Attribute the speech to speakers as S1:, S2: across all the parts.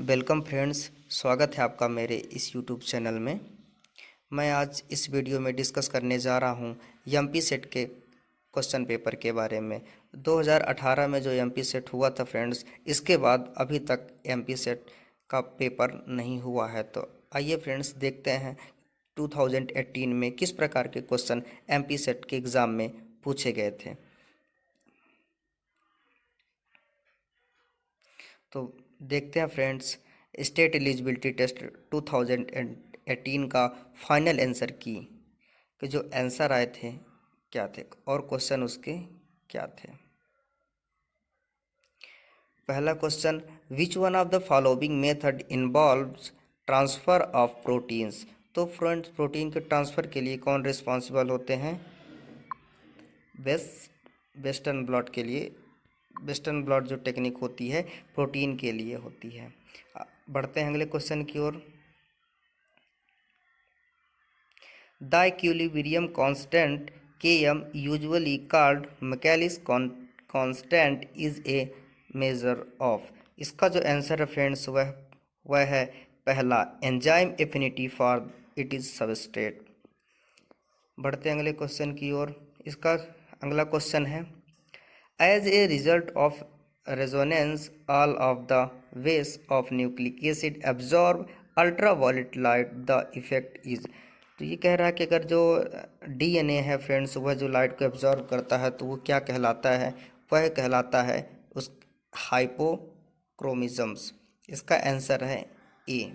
S1: Welcome friends, स्वागत है आपका मेरे इस यूट्यूब चैनल में। मैं आज इस वीडियो में डिस्कस करने जा रहा हूं एमपी सेट के क्वेश्चन पेपर के बारे में। 2018 में जो एमपी सेट हुआ था फ्रेंड्स, इसके बाद अभी तक एमपी सेट का पेपर नहीं हुआ है। तो आइए फ्रेंड्स देखते हैं 2018 में किस प्रकार के क्वेश्चन एमपी सेट के एग्ज़ाम में पूछे गए थे। तो देखते हैं फ्रेंड्स, स्टेट एलिजिबिलिटी टेस्ट 2018 का फाइनल आंसर की कि जो आंसर आए थे क्या थे और क्वेश्चन उसके क्या थे। पहला question, which one of the following method involves transfer of proteins. तो फ्रेंड्स, प्रोटीन के ट्रांसफ़र के लिए कौन रिस्पॉन्सिबल होते हैं? वेस्टर्न ब्लॉट के लिए, वेस्टर्न ब्लॉट जो टेक्निक होती है प्रोटीन के लिए होती है। बढ़ते हैं अगले क्वेश्चन की ओर। The equilibrium constant Km usually called Michaelis constant is a measure of. इसका जो आंसर है फ्रेंड्स वह है पहला, enzyme affinity for it is substrate. बढ़ते हैं अगले क्वेश्चन की ओर। इसका अगला क्वेश्चन है, as a result of resonance all of the bases of nucleic acid absorb ultraviolet light, the effect is. तो ये कह रहा है कि अगर जो डीएनए है फ्रेंड्स, वह जो लाइट को एब्जॉर्ब करता है तो वो क्या कहलाता है? वह कहलाता है उस हाइपोक्रोमिज्म्स। इसका आंसर है ए।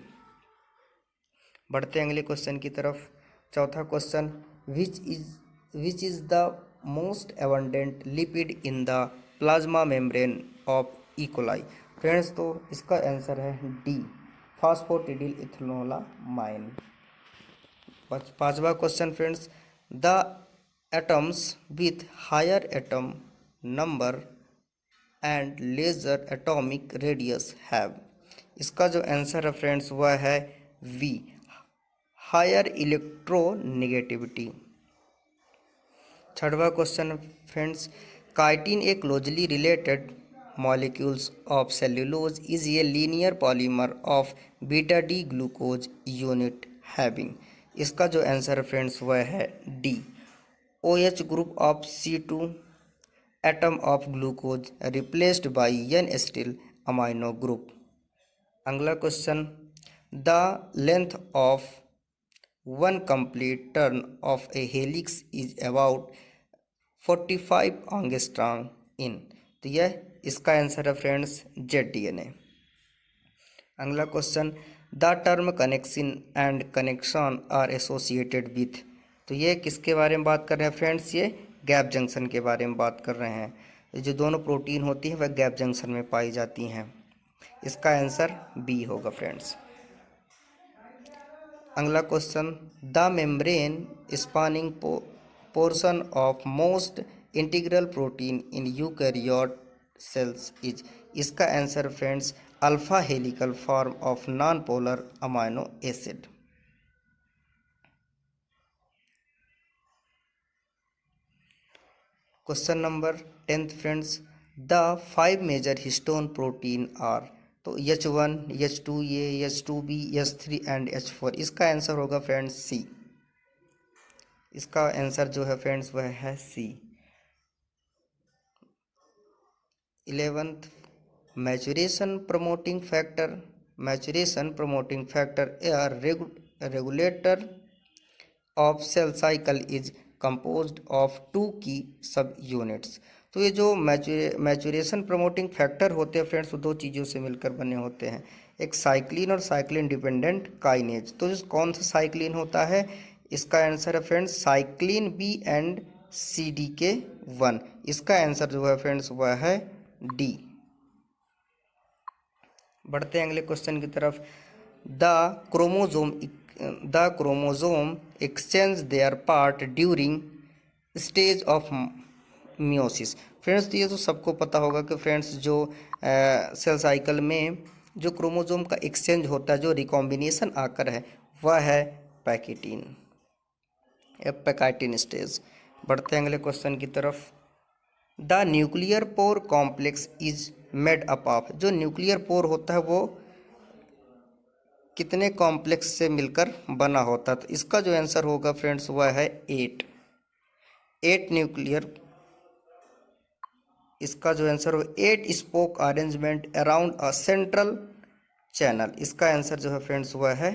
S1: बढ़ते हैं अगले क्वेश्चन की तरफ। चौथा question, which is the most abundant lipid in the plasma membrane of E coli. Friends, तो इसका आंसर है डी, फॉस्फोटिडिल इथेनोलामाइन। पांचवा question friends, the atoms with higher atom number and lesser atomic radius have. इसका जो answer है friends वह है B, higher electronegativity. छठवां question friends, chitin a closely related molecules of cellulose is a linear polymer of beta D glucose unit having. इसका जो answer friends वह है D, OH group of C2 atom of glucose replaced by an acetyl amino group. अगला question, the length of one complete turn of a helix is about 45 angstrom in. तो यह इसका answer है friends ZDNA। अगला question, the term connection and connection are associated with. तो ये किसके बारे में बात कर रहे हैं फ्रेंड्स? ये गैप जंक्शन के बारे में बात कर रहे हैं। जो दोनों प्रोटीन होती हैं वह गैप जंक्शन में पाई जाती हैं। इसका आंसर बी होगा फ्रेंड्स। अगला question, the membrane spanning portion of most integral protein in eukaryote cells is. इसका answer friends alpha helical form of non polar amino acid. Question number 10 friends, the 5 major histone protein are. तो H1, H2A, H2B, H3 and H4। इसका answer होगा friends सी। इसका answer जो है friends वह है C. 11th, maturation promoting factor regulator of cell cycle is composed of 2 की सब यूनिट्स। तो ये जो मैचुरेशन प्रमोटिंग फैक्टर होते हैं फ्रेंड्स, वो 2 चीज़ों से मिलकर बने होते हैं, एक साइक्लिन और साइक्लिन डिपेंडेंट काइनेज। तो कौन सा साइक्लिन होता है? इसका आंसर है friends cyclin B and CDK1। इसका आंसर जो है फ्रेंड्स वह है डी। बढ़ते हैं अगले क्वेश्चन की तरफ। The chromosome exchange there part during stage of meiosis. Friends, ये तो सबको पता होगा कि फ्रेंड्स जो सेल साइकिल में जो क्रोमोजोम का एक्सचेंज होता है, जो रिकॉम्बिनेशन आकर है, वह है पैकाइटिन स्टेज। बढ़ते हैं अगले क्वेश्चन की तरफ। The nuclear pore complex is made up of. जो न्यूक्लियर पोर होता है वो कितने कॉम्प्लेक्स से मिलकर बना होता है? तो इसका जो आंसर होगा फ्रेंड्स वह है 8 न्यूक्लियर। इसका जो आंसर हो 8 spoke arrangement around a central channel. इसका आंसर जो है फ्रेंड्स वह है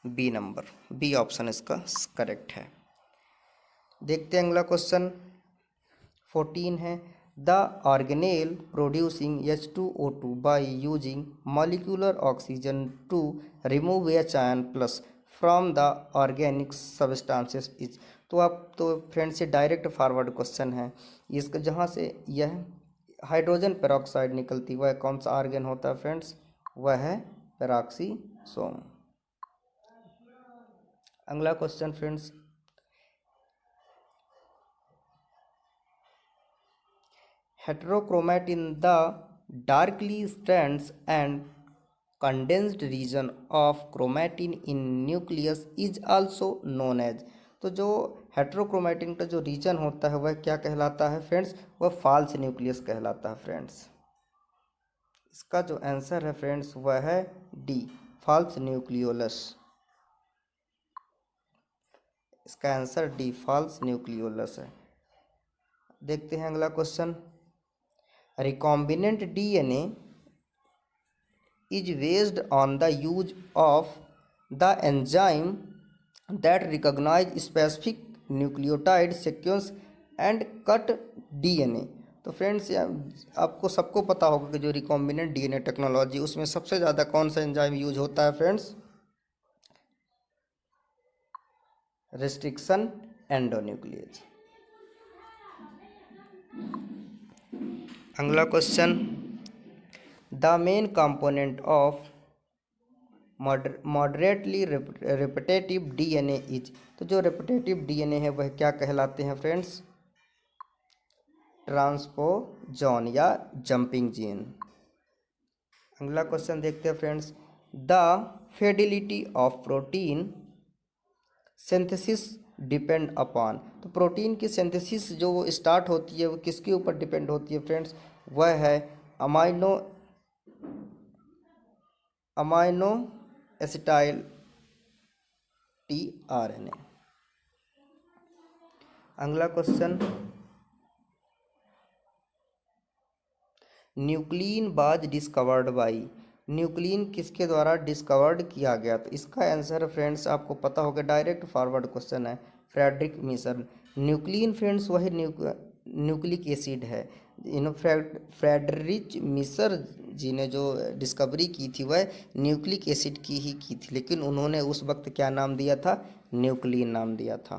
S1: बी नंबर, बी ऑप्शन इसका करेक्ट है। देखते हैं अगला क्वेश्चन 14 है the organelle producing H2O2 by using molecular oxygen to remove H ion plus from the organic substances is. तो आप तो फ्रेंड्स ये डायरेक्ट फॉरवर्ड क्वेश्चन है। इसका जहाँ से यह हाइड्रोजन पेरोक्साइड निकलती वह कौन सा ऑर्गेन होता है फ्रेंड्स? वह है पेरोक्सीसोम। अगला question friends heterochromate in the darkly strands and condensed region of chromatin in nucleus is also known as। तो जो हेट्रोक्रोमेटिन का जो रीजन होता है वह क्या कहलाता है फ्रेंड्स? वह फॉल्स न्यूक्लियस कहलाता है फ्रेंड्स। इसका जो आंसर है फ्रेंड्स वह है डी, फॉल्स न्यूक्लियोलस। इसका आंसर डी, फॉल्स न्यूक्लियोलस है। देखते हैं अगला question recombinant DNA is based on the use of the enzyme that recognize specific nucleotide sequence and cut DNA। तो फ्रेंड्स आपको सबको पता होगा कि जो रिकॉम्बिनेंट डीएनए टेक्नोलॉजी उसमें सबसे ज़्यादा कौन सा एंजाइम यूज होता है फ्रेंड्स? रेस्ट्रिक्शन एंडोन्यूक्लियेज। अगला question the main component of moderately repetitive DNA is. तो जो रिपीटेटिव डीएनए है वह क्या कहलाते हैं फ्रेंड्स? ट्रांसपोजॉन या जंपिंग जीन। अगला क्वेश्चन देखते हैं friends the Fidelity of protein synthesis depend upon. तो प्रोटीन की सिंथेसिस जो स्टार्ट होती है वो किसके ऊपर डिपेंड होती है फ्रेंड्स? वह है अमाइनो एसिटाइल टीआरएनए। अगला question nucleon was discovered by. Nucleon किसके द्वारा डिस्कवर्ड किया गया? तो इसका आंसर फ्रेंड्स आपको पता होगा, डायरेक्ट फॉरवर्ड क्वेश्चन है, फ्रेडरिक मीसर। न्यूक्लियन फ्रेंड्स वही न्यूक्लिक एसिड है। फ्रेडरिक मीसर जी ने जो डिस्कवरी की थी वह न्यूक्लिक एसिड की ही की थी, लेकिन उन्होंने उस वक्त क्या नाम दिया था? न्यूक्लियन नाम दिया था।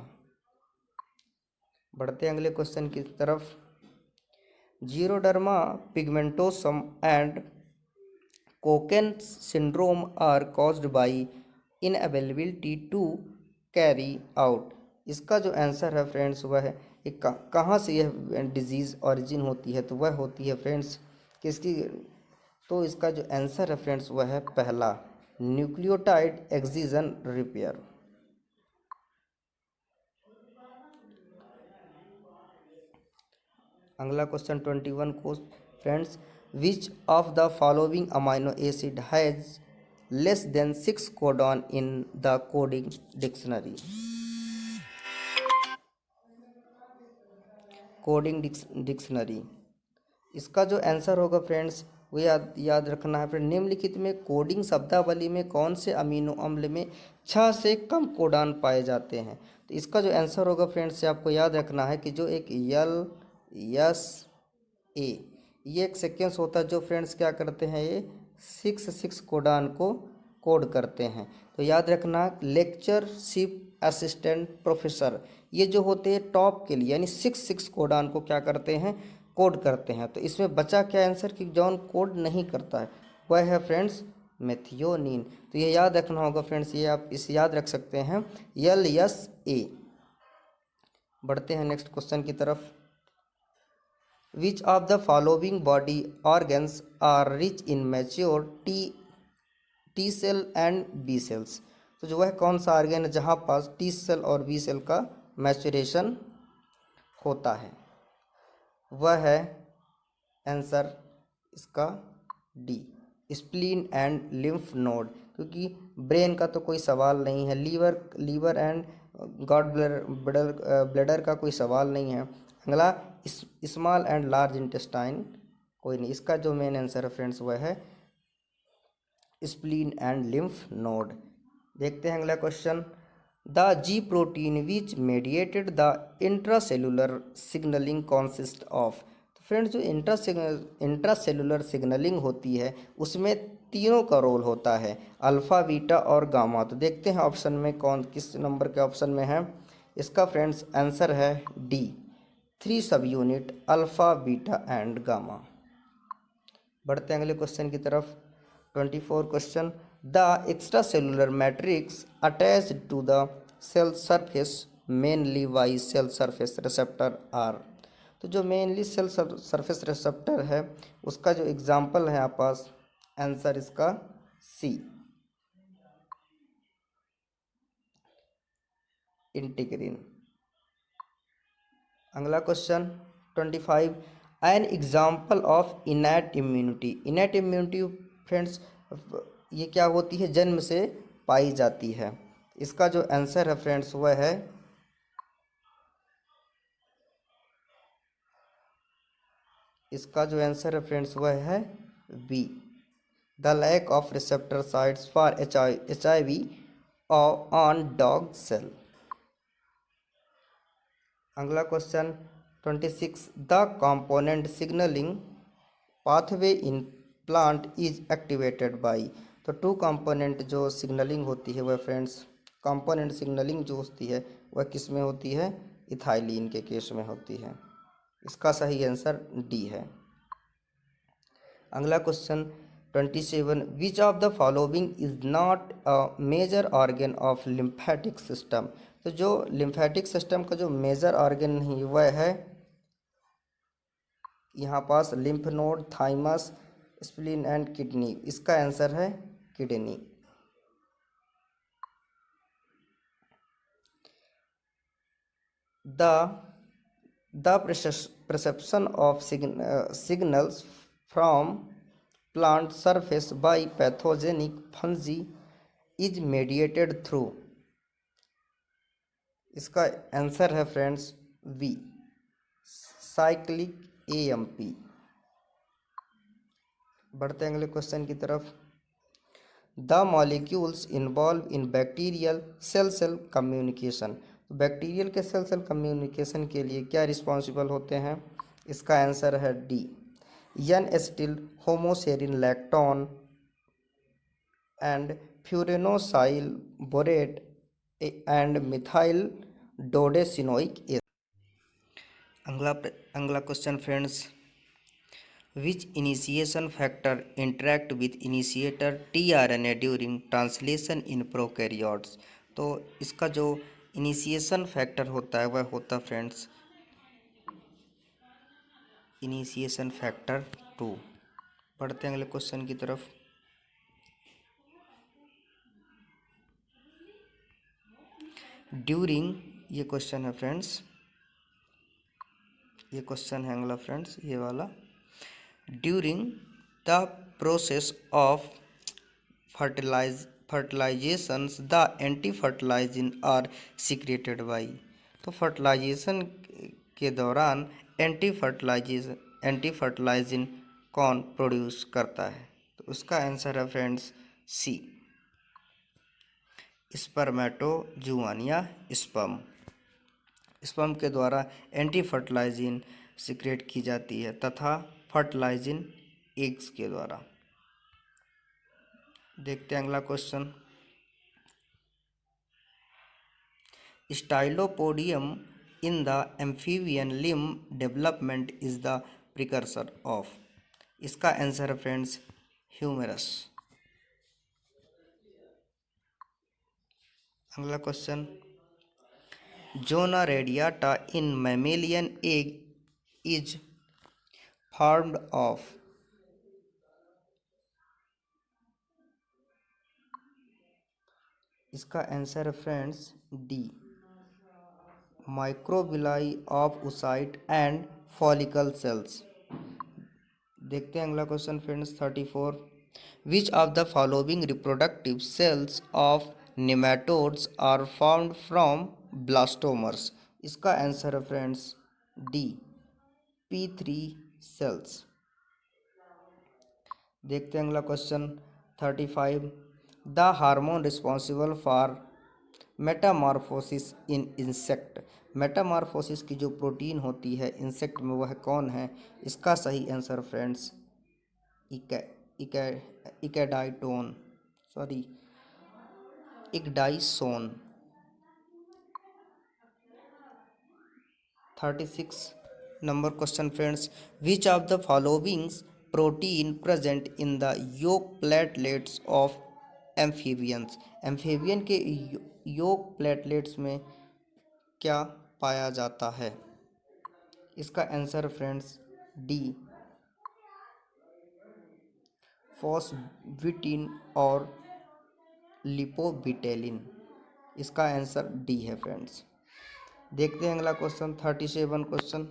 S1: बढ़ते हैं अगले क्वेश्चन की तरफ। Xeroderma pigmentosum and Cockayne syndrome are caused by inability to carry out. इसका जो आंसर है फ्रेंड्स वह है कहाँ से यह डिजीज़ ऑरिजिन होती है? तो वह होती है फ्रेंड्स किसकी? तो इसका जो आंसर है फ्रेंड्स वह है पहला, न्यूक्लियोटाइड एक्सिजन रिपेयर। अगला क्वेश्चन 21 को friends which of the following amino acid has less than 6 codon in the coding dictionary. Coding dictionary. इसका जो आंसर होगा फ्रेंड्स वो याद रखना है फ्रेंड, निम्नलिखित में कोडिंग शब्दावली में कौन से अमीनो अम्ल में 6 से कम कोडान पाए जाते हैं? तो इसका जो आंसर होगा फ्रेंड्स से आपको याद रखना है कि जो एक LSA ये एक सीक्वेंस होता है जो फ्रेंड्स क्या करते हैं, ये 6 कोडान को कोड करते हैं। तो याद रखना लेक्चरशिप असिस्टेंट प्रोफेसर ये जो होते हैं टॉप के लिए यानी 6 कोडान को क्या करते हैं? कोड करते हैं। तो इसमें बचा क्या आंसर कि जॉन कोड नहीं करता है वह है फ्रेंड्स मेथियोनिन। तो ये याद रखना होगा फ्रेंड्स, ये आप इसे याद रख सकते हैं LSA। बढ़ते हैं नेक्स्ट क्वेश्चन की तरफ। Which of the following body organs are rich in mature T cell and B cells. तो जो वह कौन सा ऑर्गन है जहाँ पास टी सेल और बी सेल का मैच्योरेशन होता है? वह है आंसर इसका D, spleen and lymph node. क्योंकि ब्रेन का तो कोई सवाल नहीं है, लीवर एंड गॉड ब्लैडर का कोई सवाल नहीं है। अगला स्मॉल एंड लार्ज इंटेस्टाइन, कोई नहीं। इसका जो मेन आंसर है फ्रेंड्स वह है स्प्लीन एंड लिम्फ नोड। देखते हैं अगला question. The ji protein which mediated the intracellular signalling consist of. तो फ्रेंड्स जो इंट्रासेलुलर सिग्नलिंग होती है उसमें तीनों का रोल होता है, अल्फ़ा बीटा और गामा। तो देखते हैं ऑप्शन में कौन किस नंबर के ऑप्शन में है। इसका फ्रेंड्स आंसर है D, 3 subunit alpha beta and gamma. बढ़ते हैं अगले क्वेश्चन की तरफ। 24 question. The extracellular matrix attach to the cell surface mainly via cell surface receptor are. तो जो मेनली सेल सरफेस रिसेप्टर है उसका जो एग्जाम्पल है आप पास, आंसर इसका सी, इंटीग्रिन। अगला question 25। An example of innate immunity. Innate immunity friends ये क्या होती है, जन्म से पाई जाती है। इसका जो आंसर है फ्रेंड्स वह है B, the lack of receptor sites for HIV on dog cell. अगला question 26। The component signalling pathway in plant is activated by. तो 2 कंपोनेंट जो सिग्नलिंग होती है वह फ्रेंड्स, कंपोनेंट सिग्नलिंग जो होती है वह किस में होती है, इथाइलिन के केस में होती है। इसका सही आंसर डी है। अगला question 27। Which of the following is not a major organ of lymphatic system. तो जो लिम्फेटिक सिस्टम का जो मेजर ऑर्गन नहीं वह है यहाँ पास lymph node, thymus, spleen and kidney. इसका आंसर है kidney. The perception of signals from plant surface by pathogenic fungi is mediated through। इसका आंसर है फ्रेंड्स वी, साइक्लिक AMP। बढ़ते हैं अगले क्वेश्चन की तरफ। The molecules involve in bacterial cell cell communication. Bacterial के सेल सेल कम्युनिकेशन के लिए क्या रिस्पॉन्सिबल होते हैं। इसका आंसर है D, an acetyl homoserine lactone and furanosyl borate and methyl dodecenoic acid. अगला question friends. Which initiation factor interact with initiator tRNA during translation in prokaryotes। तो इसका जो इनिशिएशन फैक्टर होता है वह होता फ्रेंड्स इनिशिएशन फैक्टर 2। बढ़ते हैं अगले क्वेश्चन की तरफ। ड्यूरिंग, ये क्वेश्चन है फ्रेंड्स, ये क्वेश्चन है अगला फ्रेंड्स ये वाला। During the process of fertilizations the anti fertilizin are secreted by. तो फर्टिलाइजेशन के दौरान एंटी फर्टिलाइजिन कौन प्रोड्यूस करता है। तो उसका आंसर है फ्रेंड्स सी, स्पर्मेटोजुआन या स्पर्म के द्वारा एंटी फर्टिलाइजिन सीक्रेट की जाती है तथा फर्टिलाइजिन एग्स के द्वारा। देखते हैं अगला question. Stylopodium in the amphibian limb development is the precursor of. इसका आंसर है फ्रेंड्स ह्यूमेरस। अगला question. Zona radiata in mammalian egg is formed of. इसका आंसर है friends D, microvilli of oocyte and follicle cells. देखते हैं अगला question friends 34। Which of the following reproductive cells of nematodes are formed from blastomers? इसका answer है friends D, P3 cells। देखते हैं अगला question 35। The hormone responsible for Metamorphosis in insect. Metamorphosis की जो प्रोटीन होती है इंसेक्ट में वह कौन है? इसका सही आंसर फ्रेंड्स इका इका ecdysone, sorry ecdysone. 36 number question friends. Which of the followings protein present in the yolk platelets of amphibians. Amphibian के योक प्लेटलेट्स में क्या पाया जाता है? इसका आंसर फ्रेंड्स डी, फॉस्फेटिन और लिपोबिटेलिन। इसका आंसर डी है फ्रेंड्स। देखते हैं अगला question 37 question.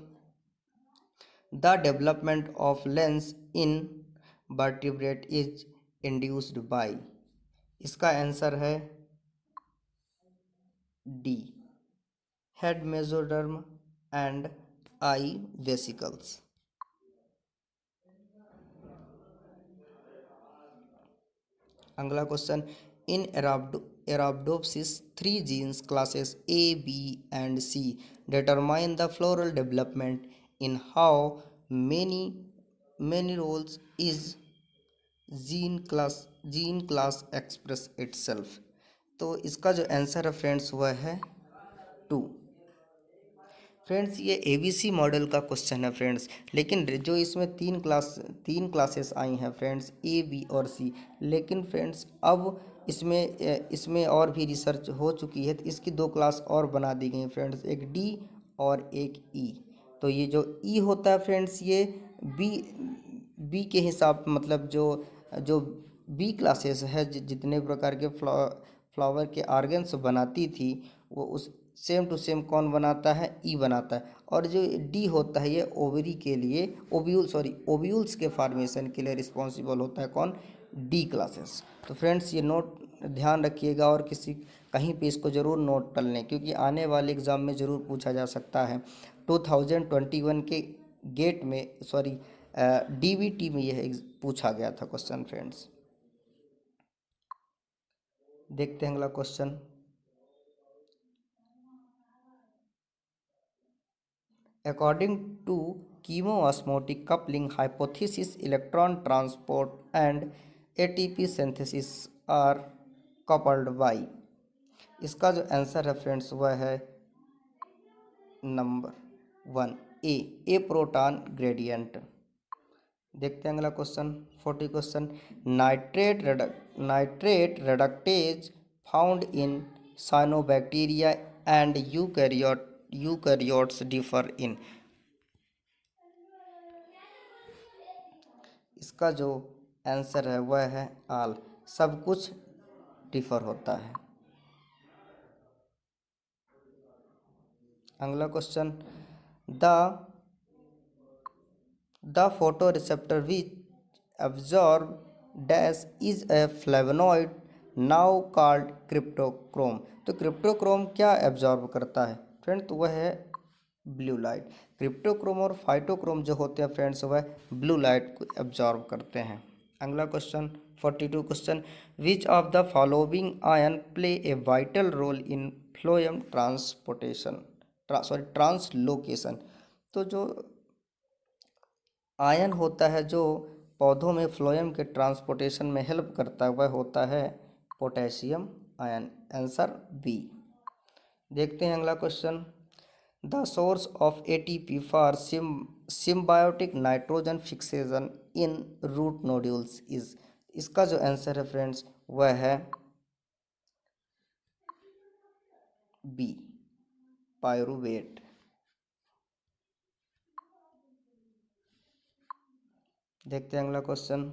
S1: The development of lens in vertebrate is induced by. इसका आंसर है D, head mesoderm and eye vesicles. अगला question. In arabidopsis 3 genes classes A, B and C determine the floral development in how many roles is gene class express itself। तो इसका जो answer है friends वह है 2। Friends ये ABC model का question है फ्रेंड्स, लेकिन जो इसमें तीन क्लासेस आई हैं फ्रेंड्स A, B और C। लेकिन फ्रेंड्स अब इसमें और भी रिसर्च हो चुकी है तो इसकी 2 क्लास और बना दी गई फ्रेंड्स, एक D और एक E। तो ये जो E होता है फ्रेंड्स ये बी के हिसाब मतलब जो बी क्लासेस है जितने प्रकार के फ्लावर के आर्गन्स बनाती थी वो उस सेम टू सेम कौन बनाता है? ई बनाता है। और जो डी होता है ये ओवरी के लिए ओव्यूल्स के फॉर्मेशन के लिए रिस्पॉन्सिबल होता है कौन? D classes. तो फ्रेंड्स ये नोट ध्यान रखिएगा और कहीं पे इसको ज़रूर नोट कर लें क्योंकि आने वाले एग्ज़ाम में ज़रूर पूछा जा सकता है। 2021 के गेट में DBT में यह पूछा गया था क्वेश्चन फ्रेंड्स। देखते हैं अगला question. According to chemoosmotic coupling hypothesis, electron transport and ATP synthesis are coupled by। इसका जो आंसर है फ्रेंड्स वह है नंबर 1 ए प्रोटॉन ग्रेडियंट। देखते हैं अगला question 40 question. Nitrate reductase found in cyanobacteria and eukaryotes differ in. इसका जो आंसर है वह है आल, सब कुछ डिफर होता है। अगला question. The photo receptor which absorb dash is a flavonoid now called cryptochrome. तो क्रिप्टोक्रोम क्या एब्जॉर्ब करता है फ्रेंड? तो वह है ब्लू लाइट। क्रिप्टोक्रोम और फाइटोक्रोम जो होते हैं फ्रेंड्स वह ब्लू लाइट को एब्जॉर्ब करते हैं। अगला question 42 question. Which of the following ion play a vital role in phloem translocation. तो जो आयन होता है जो पौधों में फ्लोएम के ट्रांसपोर्टेशन में हेल्प करता है वह होता है पोटेशियम आयन। Answer B. देखते हैं अगला question. The source of ATP for symbiotic nitrogen fixation in root nodules is. इसका जो आंसर है फ्रेंड्स वह है बी, पायरुवेट। देखते हैं अगला question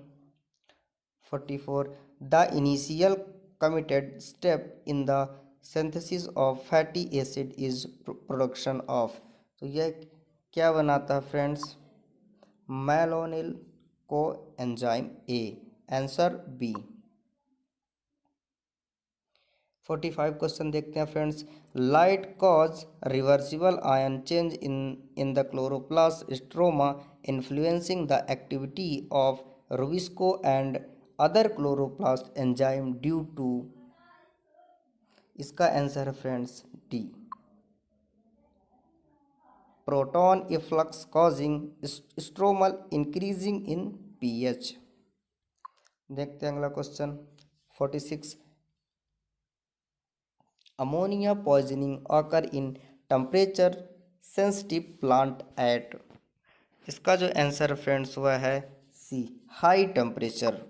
S1: 44। The initial committed step in the synthesis of fatty acid is production of. तो यह क्या बनाता है friends? Malonyl coenzyme A. Answer B. 45 question देखते हैं friends. Light cause reversible ion change in the chloroplast stroma influencing the activity of rubisco and other chloroplast enzyme due to. इसका answer है friends D, proton efflux causing stromal increasing in pH. देखते हैं अगला question 46। Ammonia poisoning occur in temperature sensitive plant at. इसका जो answer friends हुआ है सी, high temperature.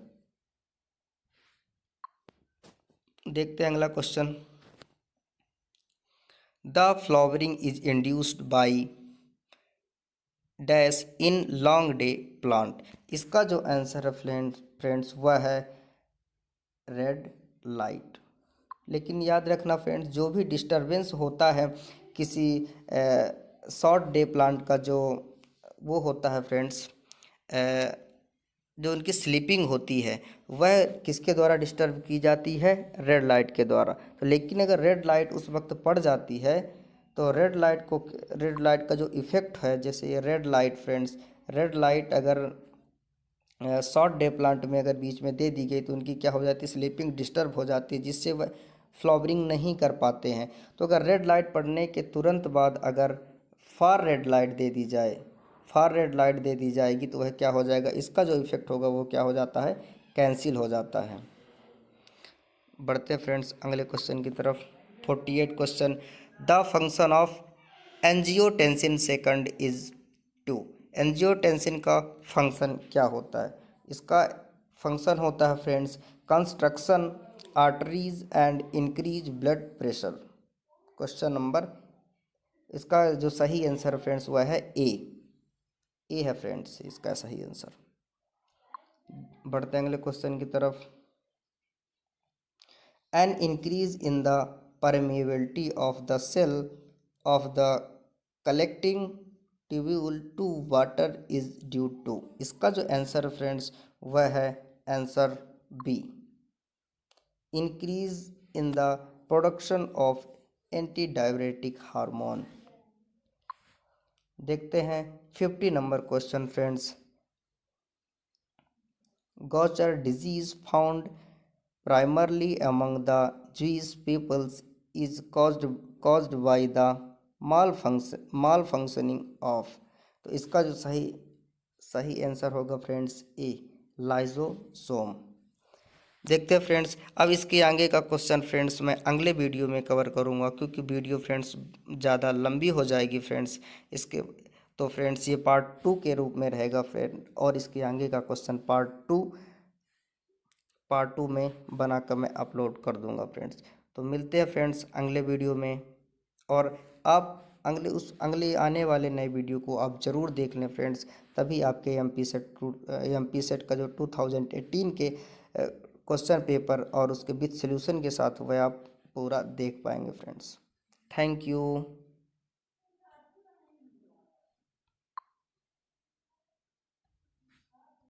S1: देखते हैं अगला question. The flowering is induced by dash in long day plant. इसका जो आंसर है फ्रेंड्स वह है रेड लाइट। लेकिन याद रखना फ्रेंड्स, जो भी डिस्टरबेंस होता है किसी शॉर्ट डे प्लांट का, जो वो होता है फ्रेंड्स, जो उनकी स्लीपिंग होती है वह किसके द्वारा डिस्टर्ब की जाती है, रेड लाइट के द्वारा। तो लेकिन अगर रेड लाइट उस वक्त पड़ जाती है तो रेड लाइट का जो इफ़ेक्ट है, जैसे ये red light friends, red light अगर शॉर्ट डे प्लांट में अगर बीच में दे दी गई तो उनकी क्या हो जाती है, स्लीपिंग डिस्टर्ब हो जाती है, जिससे वह फ्लावरिंग नहीं कर पाते हैं। तो अगर रेड लाइट पड़ने के तुरंत बाद अगर फार रेड लाइट दे दी जाए, फार रेड लाइट दे दी जाएगी तो वह क्या हो जाएगा, इसका जो इफेक्ट होगा वो क्या हो जाता है, कैंसिल हो जाता है। बढ़ते फ्रेंड्स अगले क्वेश्चन की तरफ। 48 question. The function of angiotensin second is to. Angiotensin का फंक्शन क्या होता है? इसका फंक्शन होता है friends construction arteries and increase blood pressure. Question number, इसका जो सही आंसर फ्रेंड्स वह है ए है फ्रेंड्स इसका सही आंसर। बढ़ते हैं अगले क्वेश्चन की तरफ। An increase in the permeability of the cell of the collecting tubule to water is due to. इसका जो आंसर फ्रेंड्स वह है answer B, increase in the production of anti diabetic hormone. देखते हैं 50 number question friends. Gaucher disease found primarily among the Jewish peoples is caused by the malfunctioning of। तो इसका जो सही आंसर होगा फ्रेंड्स ए, lysosome. देखते हैं फ्रेंड्स, अब इसके आगे का क्वेश्चन फ्रेंड्स मैं अगले वीडियो में कवर करूंगा, क्योंकि वीडियो फ्रेंड्स ज़्यादा लंबी हो जाएगी फ्रेंड्स इसके। तो फ्रेंड्स ये पार्ट 2 के रूप में रहेगा फ्रेंड, और इसके आगे का क्वेश्चन पार्ट टू में बनाकर मैं अपलोड कर दूंगा फ्रेंड्स। तो मिलते हैं फ्रेंड्स अगले वीडियो में, और आप अगले आने वाले नए वीडियो को आप ज़रूर देख लें फ्रेंड्स, तभी आपके एमपी सेट का जो 2018 के क्वेश्चन पेपर और उसके विद सॉल्यूशन के साथ वह आप पूरा देख पाएंगे फ्रेंड्स। Thank you.